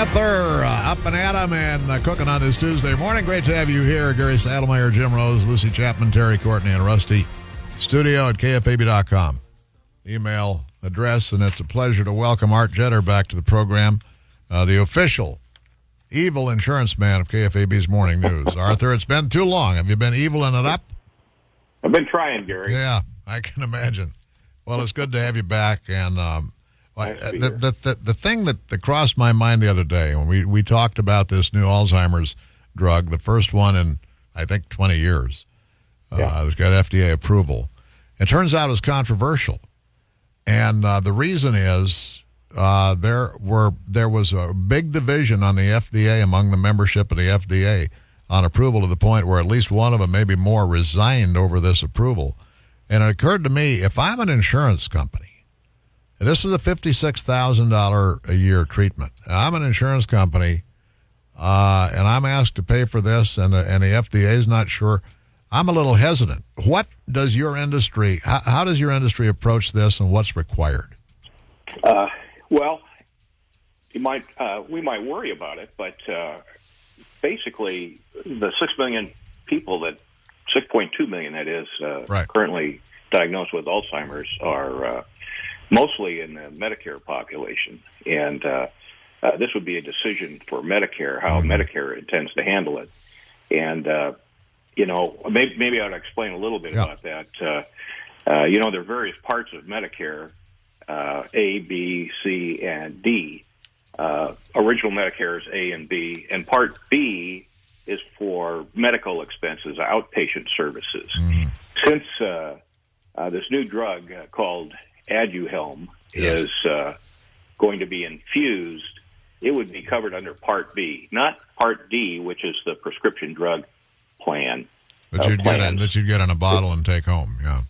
Together, up and at 'em and cooking on this Tuesday morning. Great to have you here. Gary Saddlemeyer, Jim Rose, Lucy Chapman, Terry Courtney, and Rusty. Studio at KFAB.com. Email address, and it's a pleasure to welcome Art Jetter back to the program, the official evil insurance man of KFAB's Morning News. Arthur, it's been too long. Have you been eviling it up? I've been trying, Gary. Yeah, I can imagine. Well, it's good to have you back, and the thing that crossed my mind the other day when we talked about this new Alzheimer's drug, the first one in, I think, 20 years. It's got FDA approval. It turns out it's controversial. And the reason is there was a big division on the FDA among the membership of the FDA on approval to the point where at least one of them, maybe more, resigned over this approval. And it occurred to me, if I'm an insurance company, and this is a $56,000 a year treatment. I'm an insurance company, and I'm asked to pay for this, and the FDA is not sure. I'm a little hesitant. What does your industry? How does your industry approach this, and what's required? Well, we might worry about it, but basically, the 6 million people 6.2 million that is currently diagnosed with Alzheimer's are mostly in the Medicare population, and this would be a decision for Medicare, how Medicare intends to handle it. And, maybe I ought to explain a little bit about that. There are various parts of Medicare, A, B, C, and D. Original Medicare is A and B, and Part B is for medical expenses, outpatient services. Since this new drug called Aduhelm is going to be infused, it would be covered under Part B, not Part D, which is the prescription drug plan. That you'd get in a bottle and take home, yeah.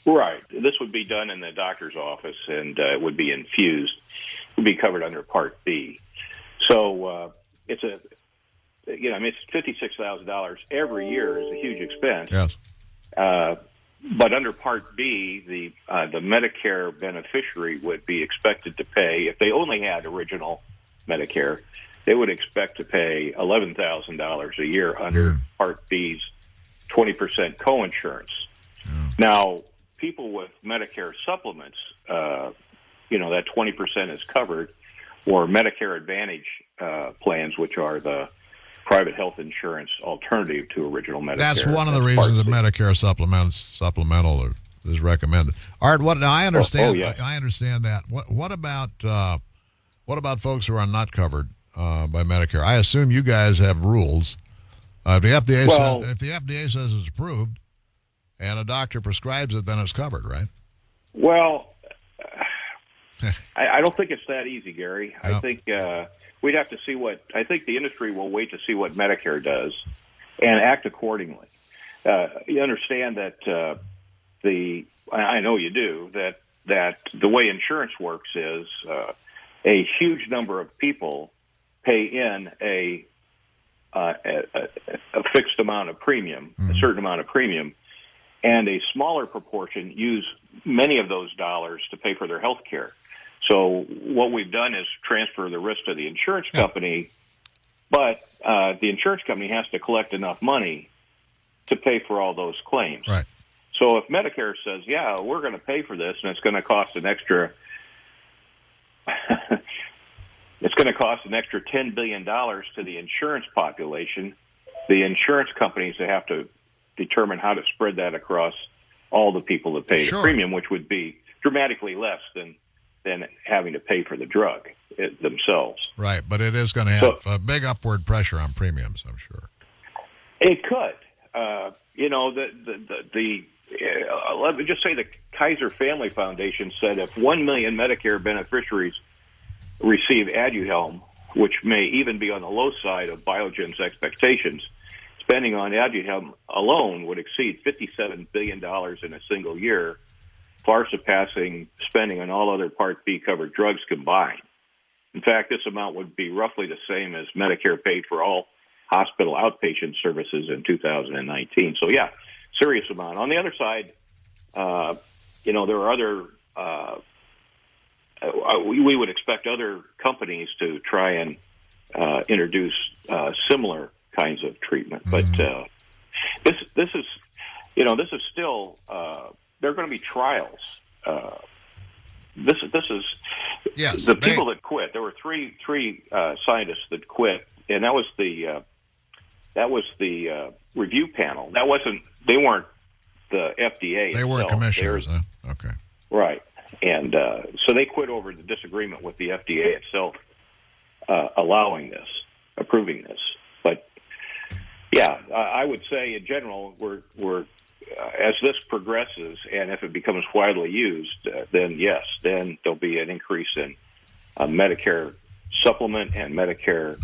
Right. This would be done in the doctor's office, and it would be infused. It would be covered under Part B. So it's $56,000 every year is a huge expense. Yes. But under Part B, the Medicare beneficiary would be expected to pay, if they only had original Medicare, they would expect to pay $11,000 a year under Part B's 20% coinsurance. Now, people with Medicare supplements, that 20% is covered, or Medicare Advantage plans, which are the private health insurance alternative to original Medicare. That's one of the reasons that Medicare supplemental is recommended. Art, I understand. I understand that. What about folks who are not covered by Medicare? I assume you guys have rules. If the FDA says it's approved, and a doctor prescribes it, then it's covered, right? Well, I don't think it's that easy, Gary. No. I think we'd have to see I think the industry will wait to see what Medicare does and act accordingly. You understand that I know you do, that the way insurance works is a huge number of people pay in a fixed amount of premium, a certain amount of premium, and a smaller proportion use many of those dollars to pay for their health care. So what we've done is transfer the risk to the insurance company, but the insurance company has to collect enough money to pay for all those claims. Right. So if Medicare says, we're going to pay for this, and it's going to cost an extra $10 billion to the insurance population, the insurance companies have to determine how to spread that across all the people that pay the premium, which would be dramatically less than having to pay for the drug themselves. Right, but it is going to have a big upward pressure on premiums, I'm sure. It could. Let me just say the Kaiser Family Foundation said if 1 million Medicare beneficiaries receive Aduhelm, which may even be on the low side of Biogen's expectations, spending on Aduhelm alone would exceed $57 billion in a single year, far surpassing spending on all other Part B covered drugs combined. In fact, this amount would be roughly the same as Medicare paid for all hospital outpatient services in 2019. So, serious amount. On the other side, there are other we would expect other companies to try and introduce similar kinds of treatment. But this is, this is still. There are going to be trials. This is yes, the people that quit. There were three scientists that quit, and that was the review panel. They weren't the FDA. They weren't commissioners, huh? Okay. Right. And so they quit over the disagreement with the FDA itself approving this. But, yeah, I would say in general, we're as this progresses and if it becomes widely used, then, yes, then there'll be an increase in Medicare supplement and Medicare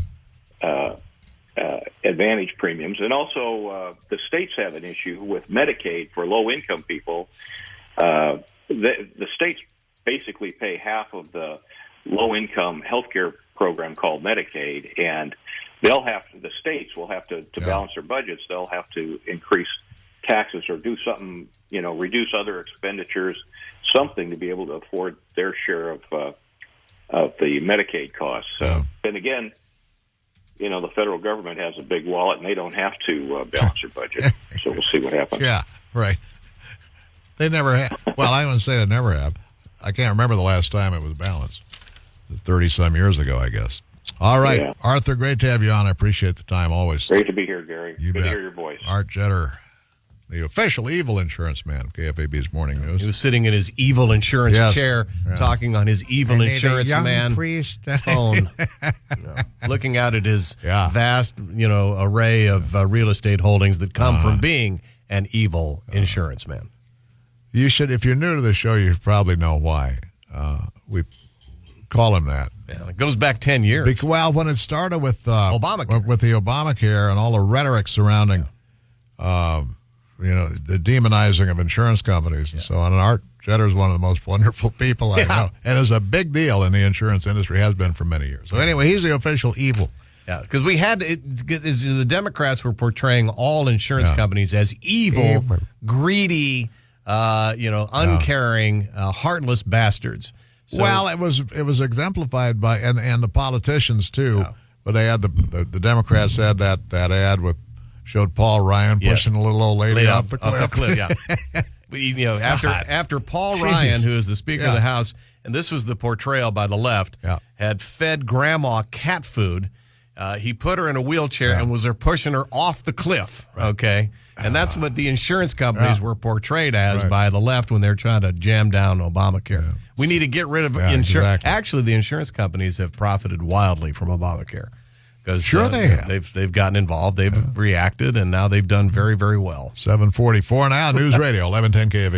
Advantage premiums. And also the states have an issue with Medicaid for low-income people. The states basically pay half of the low-income health care program called Medicaid, and the states will have to balance their budgets. They'll have to increase taxes or do something, reduce other expenditures, something to be able to afford their share of the Medicaid costs. Then again, the federal government has a big wallet, and they don't have to balance their budget. So we'll see what happens. Yeah, right. They never have. Well, I wouldn't say they never have. I can't remember the last time it was balanced. 30-some years ago, I guess. All right. Yeah. Arthur, great to have you on. I appreciate the time always. Great to be here, Gary. Good to hear your voice. Art Jetter, the official evil insurance man of KFAB's Morning News. He was sitting in his evil insurance chair, talking on his evil insurance man phone, looking out at his vast, array of real estate holdings that come from being an evil insurance man. You should, if you're new to the show, you probably know why we call him that. Yeah, it goes back 10 years. Well, when it started with Obamacare, with the Obamacare and all the rhetoric surrounding, the demonizing of insurance companies and so on. And Art Jetter is one of the most wonderful people I know, and is a big deal in the insurance industry. Has been for many years. So anyway, he's the official evil. Yeah, because the Democrats were portraying all insurance companies as evil, greedy, uncaring, heartless bastards. So, well, it was exemplified by and the politicians too. Yeah. But they had the Democrats had that ad showed Paul Ryan pushing a little old lady off the cliff. After Paul Ryan, who is the Speaker of the House, and this was the portrayal by the left, had fed Grandma cat food. He put her in a wheelchair and was pushing her off the cliff, okay? And that's what the insurance companies were portrayed as by the left when they're trying to jam down Obamacare. Yeah. We need to get rid of insurance. Exactly. Actually, the insurance companies have profited wildly from Obamacare. Because they have. They've gotten involved, they've reacted, and now they've done very, very well. 7:44 now, News Radio, 1110 KFAB.